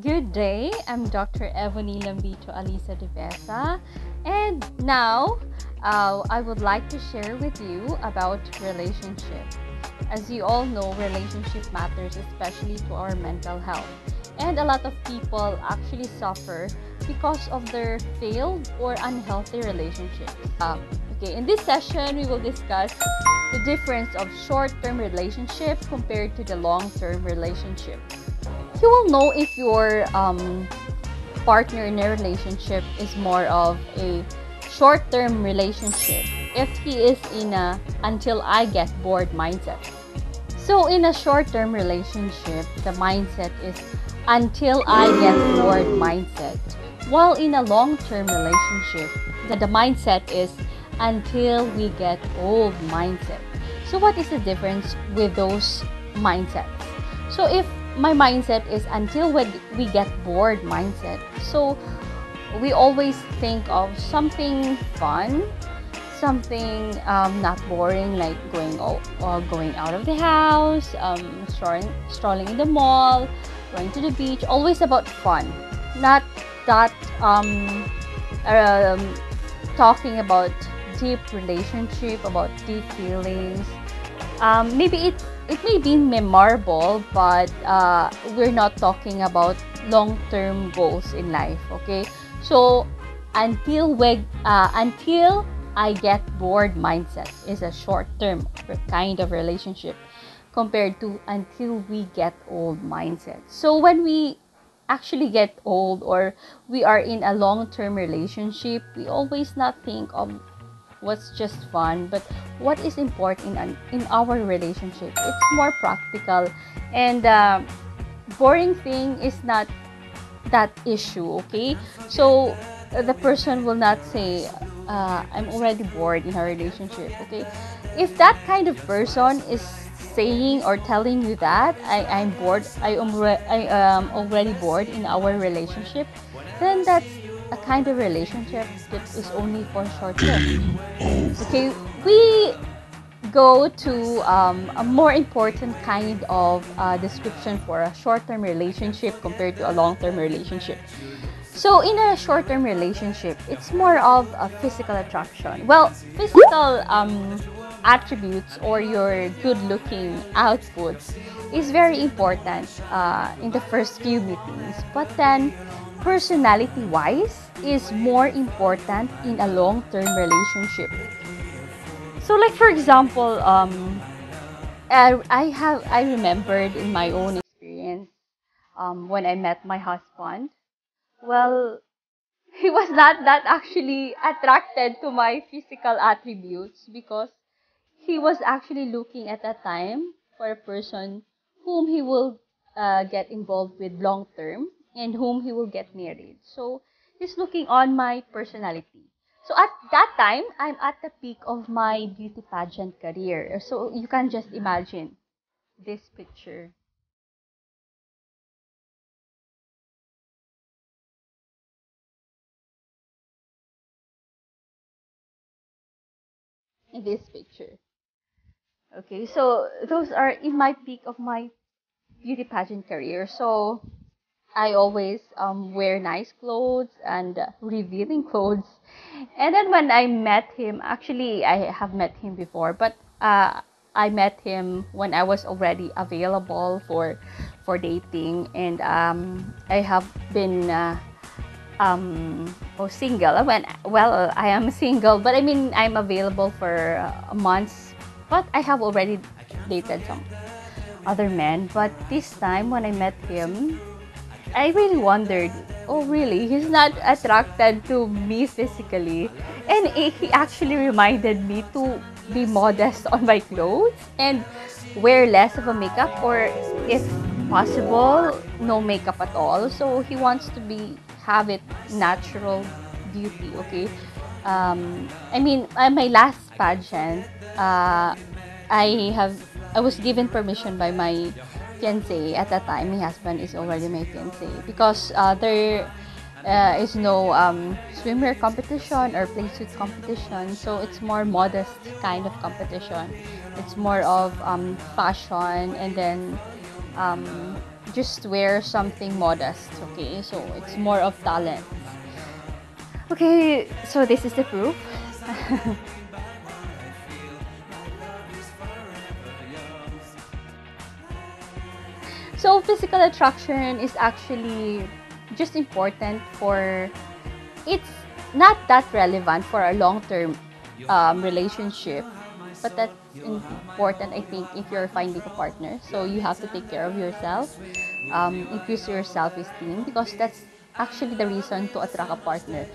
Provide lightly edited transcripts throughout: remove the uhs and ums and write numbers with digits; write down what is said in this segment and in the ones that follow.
Good day, I'm Dr. Ebony Lambito Alisa de Besa, and now I would like to share with you about relationship. As you all know, relationship matters especially to our mental health, and a lot of people actually suffer because of their failed or unhealthy relationships. Okay, in this session, we will discuss the difference of short-term relationship compared to the long-term relationship. You will know if your partner in a relationship is more of a short-term relationship if he is in a until I get bored mindset. So in a short-term relationship, the mindset is until I get bored mindset. While in a long-term relationship, the mindset is until we get old mindset. So what is the difference with those mindsets? So if my mindset is until when we get bored mindset, so we always think of something fun, something not boring, like going out of the house, strolling in the mall, going to the beach. Always about fun, not that talking about deep relationship, about deep feelings. Maybe it may be memorable, but we're not talking about long-term goals in life. Okay, so until I get bored mindset is a short-term kind of relationship compared to until we get old mindset. So when we actually get old or we are in a long-term relationship, we always not think of what's just fun, but what is important in our relationship. It's more practical, and boring thing is not that issue. Okay, so the person will not say I'm already bored in our relationship. Okay, if that kind of person is saying or telling you that I'm bored, I am already bored in our relationship, then that's a kind of relationship that is only for short term. Okay, we go to a more important kind of description for a short-term relationship compared to a long-term relationship. So in a short-term relationship, it's more of a physical attraction. Well, physical attributes or your good-looking outputs is very important in the first few meetings. But then, personality-wise, is more important in a long-term relationship. So, like for example, I remembered in my own experience when I met my husband. Well, he was not that actually attracted to my physical attributes because he was actually looking at that time for a person whom he will get involved with long term and whom he will get married. So he's looking on my personality. So at that time, I'm at the peak of my beauty pageant career. So you can just imagine this picture. This picture. Okay, so those are in my peak of my beauty pageant career. So I always wear nice clothes and revealing clothes. And then when I met him, actually I have met him before, but I met him when I was already available for dating, and I have been single. I am single, but I mean I'm available for months. But I have already dated some other men. But this time when I met him, I really wondered, oh really, he's not attracted to me physically. And he actually reminded me to be modest on my clothes and wear less of a makeup, or if possible, no makeup at all. So he wants to have it natural beauty, okay? I mean, my last pageant, I was given permission by my fiance at that time. My husband is already my fiance because there is no swimwear competition or playsuit competition, so it's more modest kind of competition. It's more of fashion, and then just wear something modest, okay? So it's more of talent. Okay, so this is the proof. So physical attraction is actually just important for, it's not that relevant for a long-term relationship, but that's important, I think, if you're finding a partner. So you have to take care of yourself, increase your self-esteem, because that's actually the reason to attract a partner.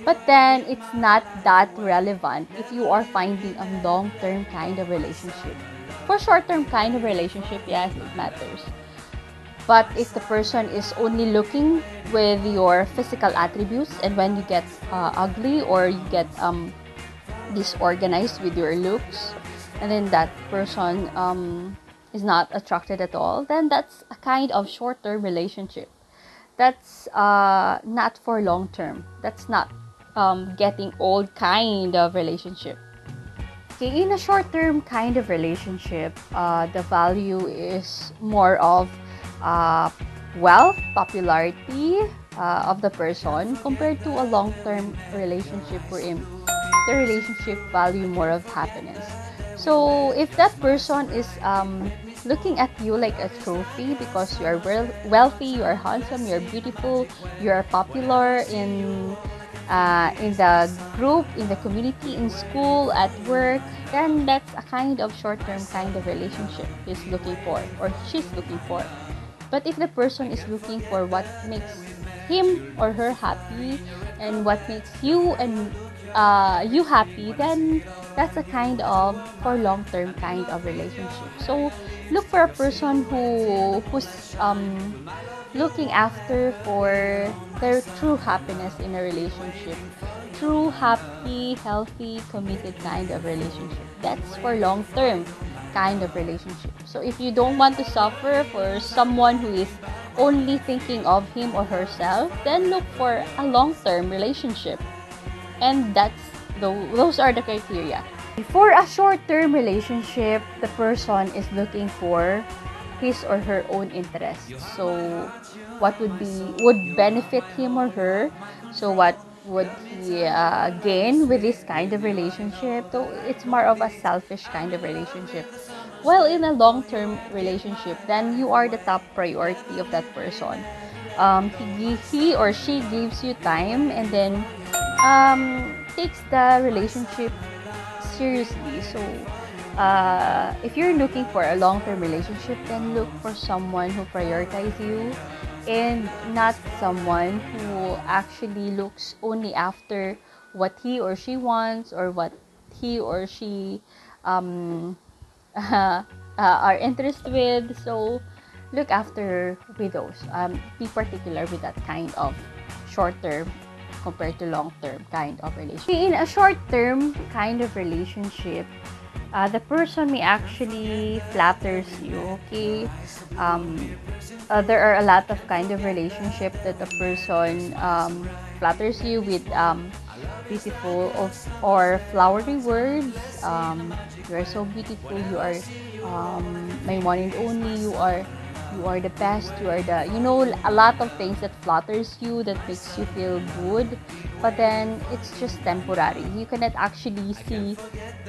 But then it's not that relevant if you are finding a long-term kind of relationship. For short-term kind of relationship, yes, it matters. But if the person is only looking with your physical attributes, and when you get ugly or you get disorganized with your looks, and then that person is not attracted at all, then that's a kind of short-term relationship. That's not for long-term. That's not getting old kind of relationship. Okay, in a short-term kind of relationship, the value is more of wealth, popularity of the person, compared to a long-term relationship wherein the relationship value more of happiness. So if that person is looking at you like a trophy because you are wealthy, you are handsome, you are beautiful, you are popular in the group, in the community, in school, at work, then that's a kind of short-term kind of relationship he's looking for or she's looking for. But if the person is looking for what makes him or her happy and what makes you and you happy, then that's a kind of for long-term kind of relationship. So look for a person who's looking after for their true happiness in a relationship. True, happy, healthy, committed kind of relationship. That's for long-term kind of relationship. So if you don't want to suffer for someone who is only thinking of him or herself, then look for a long-term relationship. And those are the criteria. For a short-term relationship, the person is looking for his or her own interests. So what would benefit him or her? So what would he gain with this kind of relationship? So it's more of a selfish kind of relationship. While in a long-term relationship, then you are the top priority of that person. He or she gives you time, and then takes the relationship seriously. So if you're looking for a long-term relationship, then look for someone who prioritizes you, and not someone who actually looks only after what he or she wants, or what he or she are interested with. So look after with those. Be particular with that kind of short-term compared to long-term kind of relationship. In a short-term kind of relationship, the person may actually flatters you, okay? There are a lot of kind of relationship that the person flatters you with beautiful or flowery words. You are so beautiful, you are my one and only, you are the best, you are the, a lot of things that flatters you, that makes you feel good, but then it's just temporary. You cannot actually see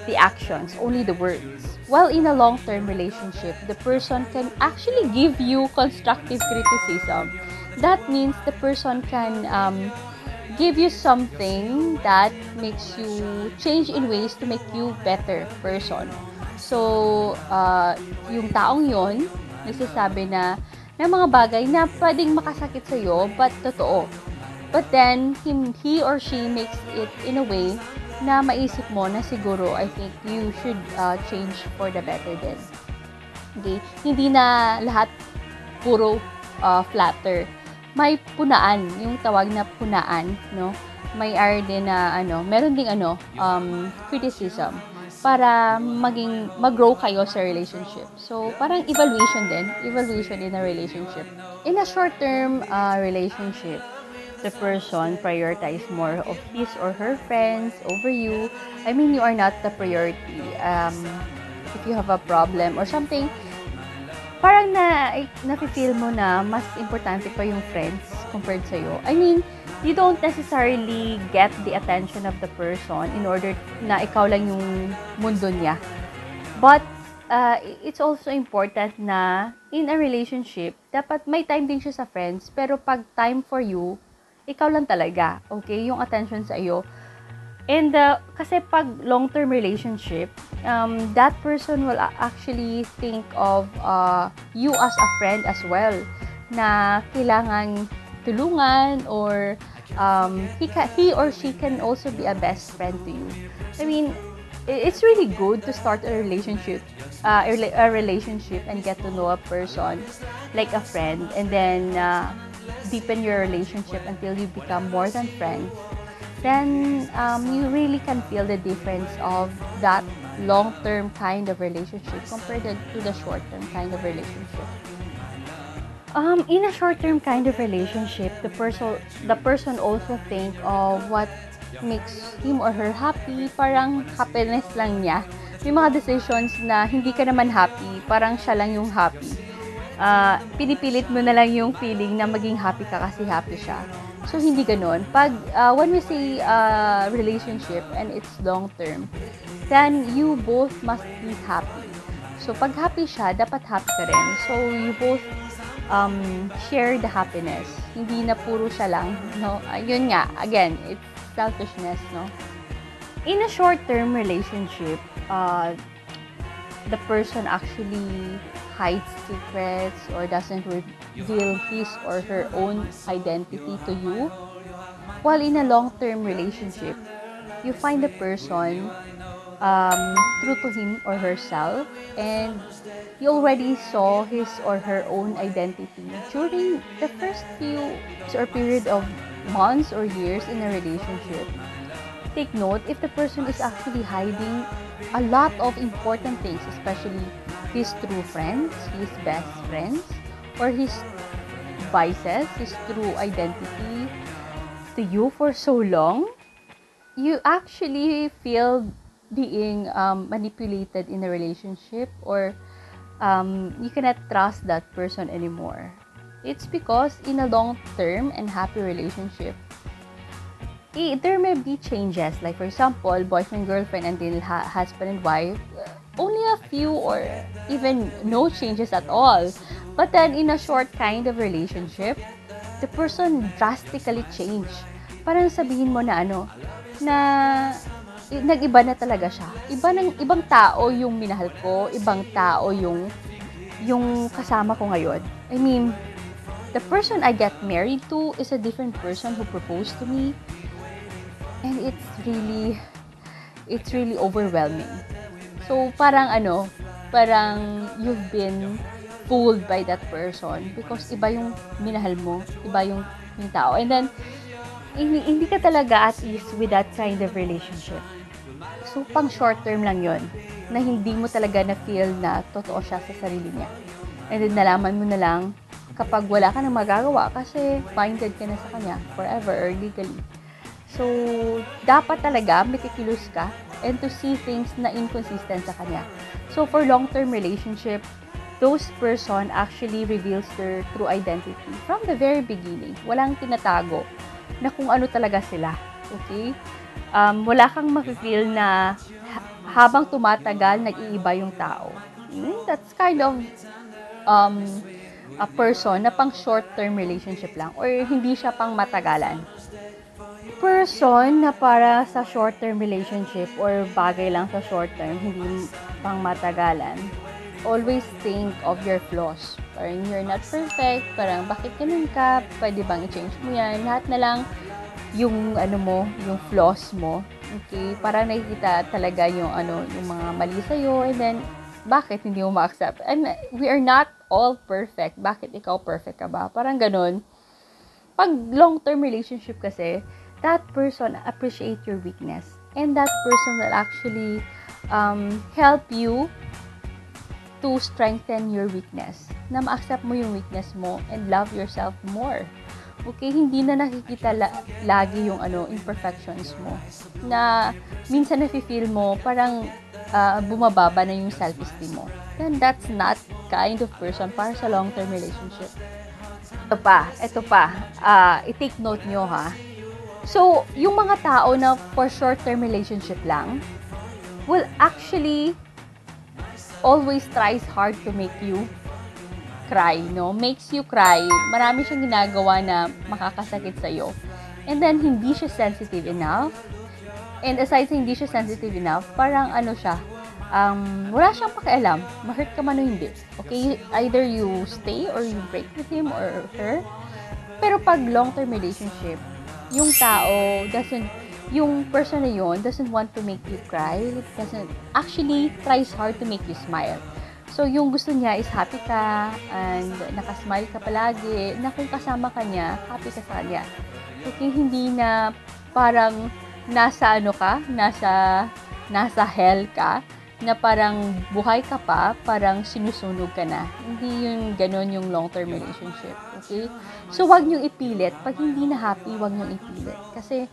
the actions, only the words. While in a long-term relationship, the person can actually give you constructive criticism. That means the person can give you something that makes you change in ways to make you better person. So, yung taong yon, nagsasabi na ng mga bagay na pwedeng makasakit sa'yo, but totoo. But then, he or she makes it in a way na maisip mo na siguro, I think you should change for the better din. Okay? Hindi na lahat puro flatter. May punaan, yung tawag na punaan, no? May din na meron ding criticism para mag-grow kayo sa relationship. So, parang evaluation in a relationship. In a short-term relationship, the person prioritize more of his or her friends over you. I mean, you are not the priority. If you have a problem or something, parang nafe-feel mo na mas importante pa yung friends compared sa'yo. I mean, you don't necessarily get the attention of the person in order na ikaw lang yung mundo niya. But, it's also important na in a relationship, dapat may time din siya sa friends, pero pag time for you, ikaw lang talaga, okay? Yung attention sa iyo. And kasi pag long-term relationship, that person will actually think of you as a friend as well, na kailangan tulungan, or he or she can also be a best friend to you. I mean, it's really good to start a relationship and get to know a person like a friend, and then deepen your relationship until you become more than friends. Then you really can feel the difference of that long-term kind of relationship compared to the short-term kind of relationship. In a short-term kind of relationship, the person also think of what makes him or her happy. Parang happiness lang niya. May mga decisions na hindi ka naman happy, parang siya lang yung happy. Pinipilit mo na lang yung feeling na maging happy ka kasi happy siya. So, hindi ganun. When we say relationship and it's long-term, then you both must be happy. So, pag happy siya, dapat happy ka rin. So, you both share the happiness. Hindi na puro siya lang, no? Yun nga, again, it's selfishness, no? In a short-term relationship, the person actually hides secrets or doesn't reveal his or her own identity to you. While in a long-term relationship, you find the person true to him or herself, and you already saw his or her own identity during the first few or period of months or years in a relationship. Take note if the person is actually hiding a lot of important things, especially his true friends, his best friends, or his vices, his true identity to you for so long, you actually feel being manipulated in a relationship, or you cannot trust that person anymore. It's because in a long-term and happy relationship, there may be changes. Like for example, boyfriend, girlfriend, and then husband and wife, only a few or even no changes at all. But then in a short kind of relationship, the person drastically changed. Parang sabihin mo na nag-iba na talaga siya. Ibang tao yung minahal ko, ibang tao yung kasama ko ngayon. I mean, the person I get married to is a different person who proposed to me. And it's really overwhelming. So, parang you've been fooled by that person because iba yung minahal mo, iba yung tao. And then, hindi ka talaga at ease with that kind of relationship. So, pang short term lang yon, na hindi mo talaga na-feel na totoo siya sa sarili niya. And then, nalaman mo na lang kapag wala ka nang magagawa kasi binded ka na sa kanya forever or legally. So, dapat talaga makikilos ka and to see things na inconsistent sa kanya. So, for long-term relationship, those person actually reveals their true identity from the very beginning. Walang tinatago na kung ano talaga sila. Okay? Wala kang mafe-feel na habang tumatagal, nag-iiba yung tao. That's kind of a person na pang short-term relationship lang or hindi siya pang matagalan. Person na para sa short-term relationship or bagay lang sa short-term, hindi pang matagalan, always think of your flaws. Parang you're not perfect, parang bakit ganun ka, pwede bang i-change mo yan, lahat na lang yung yung flaws mo. Okay, parang nakikita talaga yung mga mali sa'yo, and then bakit hindi mo ma-accept? And we are not all perfect. Bakit ikaw perfect ka ba? Parang ganun. Pag long-term relationship kasi, that person appreciate your weakness, and that person will actually help you to strengthen your weakness, na ma-accept mo yung weakness mo and love yourself more. Okay, hindi na nakikita lagi yung imperfections mo, na minsan nafe-feel mo parang bumababa na yung self-esteem mo, then that's not kind of person para sa long-term relationship. Ito pa, i-take note nyo ha. So, yung mga tao na for short-term relationship lang, will actually always tries hard to make you cry, no? Makes you cry. Marami siyang ginagawa na makakasakit sa'yo. And then, hindi siya sensitive enough. And aside sa hindi siya sensitive enough, parang ano siya, wala siyang pakialam. Ma-hurt ka man o hindi. Okay? Either you stay or you break with him or her. Pero pag long-term relationship, yung tao yung person na yun doesn't want to make you cry. Doesn't, actually, tries hard to make you smile. So, yung gusto niya is happy ka and nakasmile ka palagi, na kung kasama ka niya, happy ka sa kanya. Okay, hindi na parang nasa hell ka, na parang buhay ka pa, parang sinusunog ka na. Hindi yung ganon yung long-term relationship. Okay? So, wag niyong ipilit. Pag hindi na happy, wag niyong ipilit. Kasi,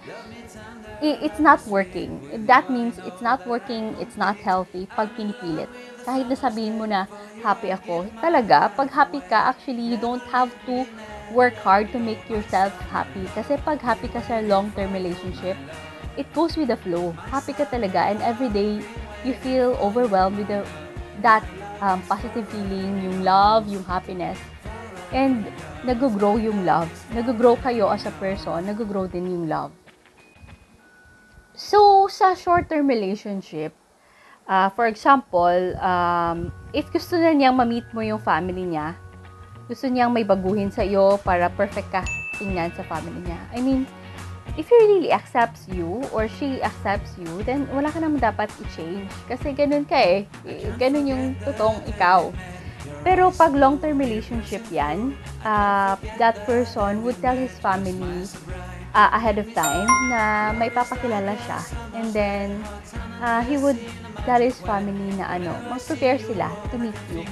it's not working. That means it's not working, it's not healthy pag pinipilit. Kahit na sabihin mo na happy ako, talaga, pag happy ka, actually, you don't have to work hard to make yourself happy. Kasi pag happy ka sa long-term relationship, it goes with the flow. Happy ka talaga, and every day, you feel overwhelmed with that positive feeling, yung love, yung happiness. And nag-grow yung love. Nag-grow kayo as a person, nag-grow din yung love. So, sa short-term relationship, for example, if gusto na niyang ma-meet mo yung family niya, gusto niyang may baguhin sa iyo para perfect ka tingnan sa family niya. I mean, if he really accepts you or she accepts you, then wala ka naman dapat i-change. Kasi ganun ka eh. Ganun yung totoong ikaw. Pero pag long-term relationship yan, that person would tell his family ahead of time na may papakilala siya. And then, he would tell his family na mag-prepare sila to meet you.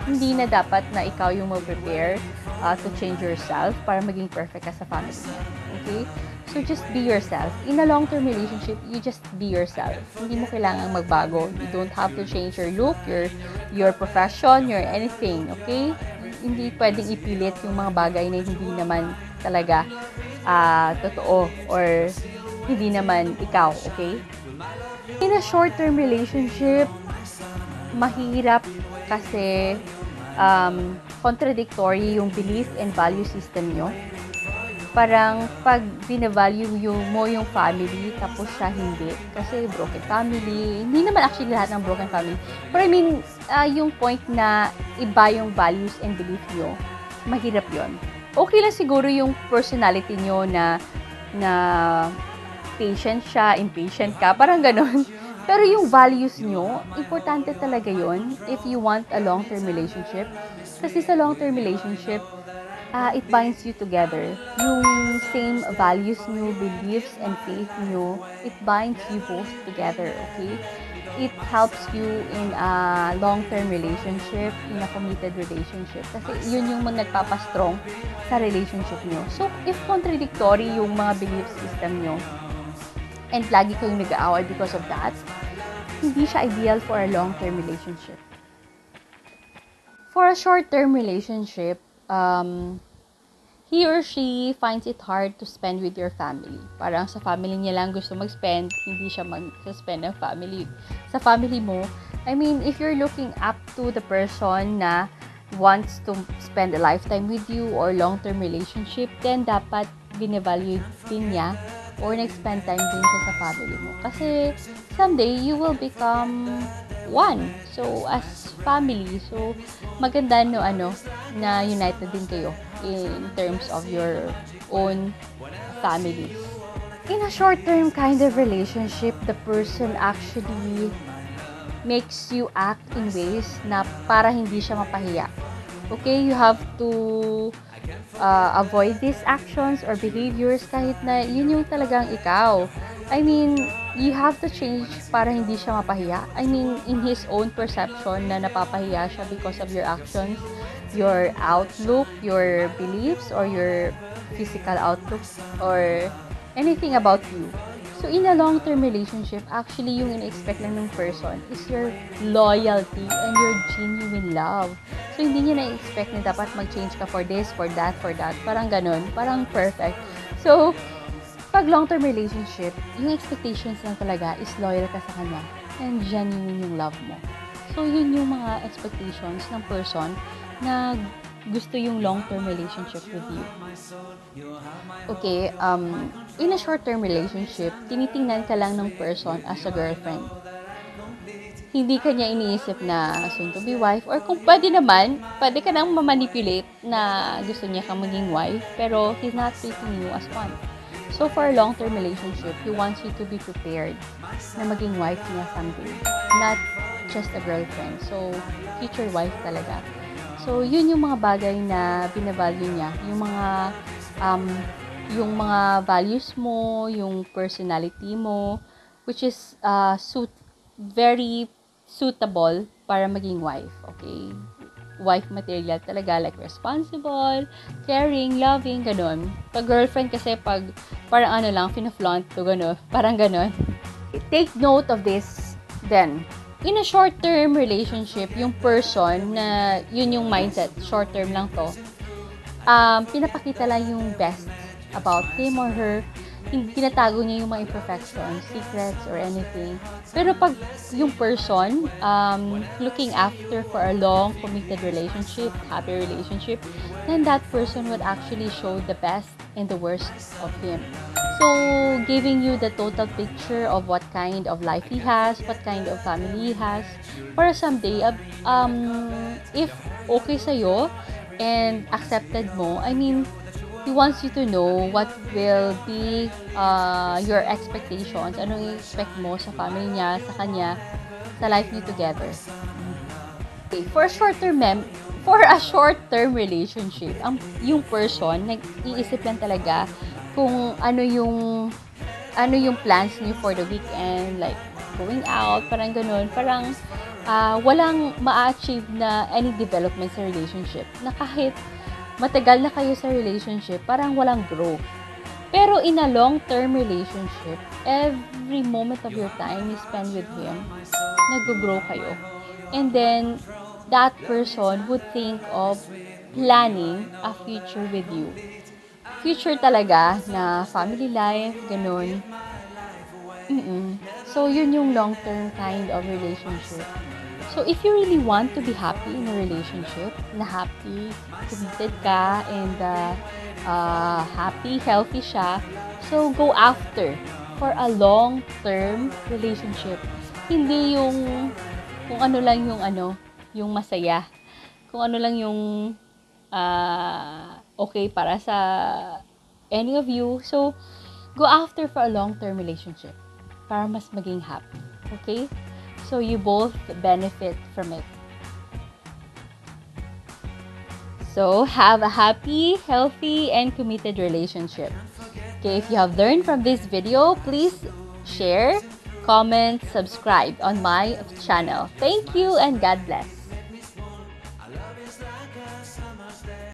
Hindi na dapat na ikaw yung mag-prepare to change yourself para maging perfect ka sa family niya. Okay? So, just be yourself. In a long-term relationship, you just be yourself. Hindi mo kailangang magbago. You don't have to change your look, your profession, your anything. Okay? Hindi pwedeng ipilit yung mga bagay na hindi naman talaga totoo or hindi naman ikaw, okay? In a short-term relationship, mahirap kasi contradictory yung belief and value system nyo. Parang pag binavalue mo yung family, tapos siya hindi. Kasi broken family. Hindi naman actually lahat ng broken family. But I mean, yung point na iba yung values and belief nyo, mahirap yon. Okay lang siguro yung personality nyo na patient siya, impatient ka, parang ganon. Pero yung values nyo, importante talaga yon if you want a long-term relationship. Kasi sa long-term relationship, it binds you together. Yung same values nyo, beliefs, and faith nyo, it binds you both together, okay? It helps you in a long-term relationship, in a committed relationship. Kasi yun yung nagpapastrong sa relationship nyo. So, if contradictory yung mga belief system nyo, and lagi kayong nag-aaway because of that, hindi siya ideal for a long-term relationship. For a short-term relationship, he or she finds it hard to spend with your family. Parang sa family niya lang gusto mag-spend, hindi siya mag-spend ng sa family mo. I mean, if you're looking up to the person na wants to spend a lifetime with you or long-term relationship, then dapat bine-value din niya or nag-spend time din siya sa family mo. Kasi someday, you will become one. So, as family, so maganda na united din kayo in terms of your own families. In a short-term kind of relationship, the person actually makes you act in ways na para hindi siya mapahiya. Okay, you have to avoid these actions or behaviors kahit na yun yung talagang ikaw. I mean, you have to change para hindi siya mapahiya. I mean, in his own perception na napapahiya siya because of your actions, your outlook, your beliefs, or your physical outlook, or anything about you. So, in a long-term relationship, actually, yung in-expect lang ng person is your loyalty and your genuine love. So, hindi niya na-expect na dapat mag-change ka for this, for that, for that. Parang ganun. Parang perfect. So, pag long-term relationship, yung expectations lang talaga is loyal ka sa kanya and genuine yung love mo. So, yun yung mga expectations ng person na gusto yung long-term relationship with you. Okay, in a short-term relationship, tinitingnan ka lang ng person as a girlfriend. Hindi ka niya iniisip na soon-to-be wife, or kung pwede naman, pwede ka nang mamanipulate na gusto niya ka maging wife, pero he's not treating you as one. So, for a long-term relationship, he wants you to be prepared na maging wife niya someday. Not just a girlfriend. So, future wife talaga. So, yun yung mga bagay na binavalue niya. Yung mga values mo, yung personality mo, which is very suitable para maging wife. Okay? Wife material talaga, like responsible, caring, loving, ganun. Pag girlfriend kasi, parang ano lang, fina-flaunt to, ganun. Parang ganun. Take note of this then. In a short-term relationship, yung person na yun yung mindset, short-term lang to, pinapakita lang yung best about him or her. Tinatago niya yung mga imperfections, secrets, or anything. Pero pag yung person looking after for a long, committed relationship, happy relationship, then that person would actually show the best and the worst of him. So, giving you the total picture of what kind of life he has, what kind of family he has, para someday, if okay sa'yo and accepted mo, I mean, he wants you to know what will be your expectations, anong i-expect mo sa family niya, sa kanya, sa life niyo together. Okay, for a short-term relationship, yung person, nag-iisip lang talaga kung ano yung plans niyo for the weekend, like going out, parang ganun, parang walang ma-achieve na any development sa relationship, na kahit matagal na kayo sa relationship, parang walang growth. Pero in a long-term relationship, every moment of your time you spend with him, nag-grow kayo. And then, that person would think of planning a future with you. Future talaga na family life, ganun. So, yun yung long-term kind of relationship. So, if you really want to be happy in a relationship, na happy, committed ka, and happy, healthy siya, so go after for a long-term relationship. Hindi yung kung ano lang yung masaya. Kung ano lang yung okay para sa any of you. So, go after for a long-term relationship para mas maging happy. Okay? So, you both benefit from it. So, have a happy, healthy, and committed relationship. Okay, if you have learned from this video, please share, comment, subscribe on my channel. Thank you and God bless.